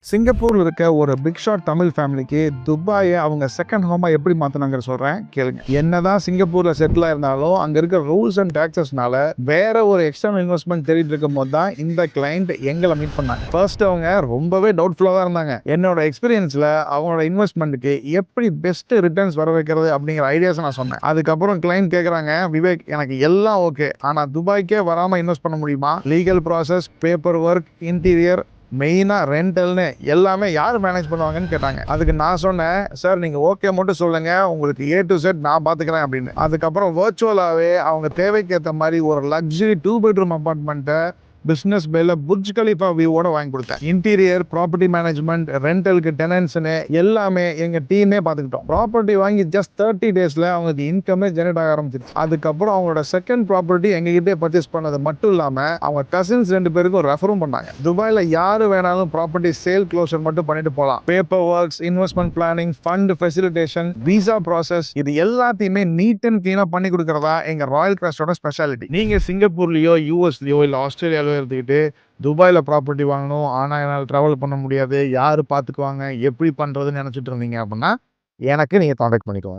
சிங்கப்பூர்ல இருக்க ஒரு பிக் ஷாட் தமிழ் ஃபேமிலிக்கு துபாயை அவங்க செகண்ட் ஹோமா எப்படி மாத்தினாங்க சொல்றேன் கேளுங்க. என்னதான் சிங்கப்பூர்ல செட்டில் ஆயிருந்தாலும் அங்க இருக்க ரூல்ஸ் அண்ட் டாக்ஸஸ்னால வேற ஒரு எக்ஸ்டர்னல் இன்வெஸ்ட்மெண்ட் தேடிட்டு இருக்கும் போது தான் இந்த கிளைண்ட் எங்களை மீட் பண்ணாங்க. ஃபர்ஸ்ட் அவங்க ரொம்பவே டவுட்ஃபுல்லா தான் இருந்தாங்க. என்னோட எக்ஸ்பீரியன்ஸ்ல அவங்களோட இன்வெஸ்ட்மெண்ட்டுக்கு எப்படி பெஸ்ட் ரிட்டர்ன்ஸ் வர வைக்கிறது அப்படிங்கிற ஐடியாஸ் நான் சொன்னேன். அதுக்கப்புறம் கிளைண்ட் கேட்கறாங்க, விவேக் எனக்கு எல்லாம் ஓகே, ஆனா துபாய்க்கே வராம இன்வெஸ்ட் பண்ண முடியுமா? Legal process, paper work, interior, மெயினா ரெண்டல்னு எல்லாமே யார் மேனேஜ் பண்ணுவாங்கன்னு கேட்டாங்க. அதுக்கு நான் சொன்னேன், சார் நீங்க ஓகே மட்டும் சொல்லுங்க, உங்களுக்கு A to Z நான் பாத்துக்கிறேன் அப்படின்னு. அதுக்கப்புறம் வர்ச்சுவலாவே அவங்க தேவைக்கு ஏற்ற மாதிரி ஒரு லக்ஸரி 2 bedroom அபார்ட்மெண்ட்டை பிசினஸ் பேல புர்ஜ் கலிஃபா வியூவோட வாங்கி கொடுத்தேன். இன்டீரியர், ப்ராப்பர்ட்டி மேனேஜ்மெண்ட், ரெண்டலுக்கு டெனன்ட்ஸ்னு எல்லாமே எங்க டீமே பார்த்துக்கிட்டோம். ப்ராப்பர்ட்டி வாங்கி ஜஸ்ட் 30 daysல அவங்களுக்கு இன்கமே ஜெனரேட் ஆக ஆரம்பிச்சிருச்சு. அதுக்கப்புறம் அவங்களோட செகண்ட் ப்ராப்பர்ட்டி எங்ககிட்டே பர்ச்சேஸ் பண்ணது மட்டும் இல்லாம அவங்க கசின்ஸ் 2 பேருக்கும் ரெஃபரும் பண்ணாங்க. துபாயில யாரு வேணாலும் ப்ராப்பர்ட்டி சேல் க்ளோசர் மட்டும் பண்ணிட்டு போகலாம். Paper works, investment planning, fund facilitation, visa process, இது எல்லாத்தையுமே நீட் அண்ட் கிளீனா பண்ணி கொடுக்கறதா எங்க ராயல் கிரஸ்டோட ஸ்பெஷாலிட்டி. நீங்க சிங்கப்பூர்லயோ, யூஎஸ்லயோ இல்ல ஆஸ்திரேலியாலோ எடுத்துக்கிட்டு துபாயில ப்ராப்பர்ட்டி வாங்கணும், ஆனா என்னால் டிராவல் பண்ண முடியாது, யாரு பார்த்துக்குவாங்க, எப்படி பண்றதுன்னு நினைச்சிட்டு இருந்தீங்க அப்படின்னா எனக்கு நீங்க கான்டாக்ட் பண்ணிக்கோங்க.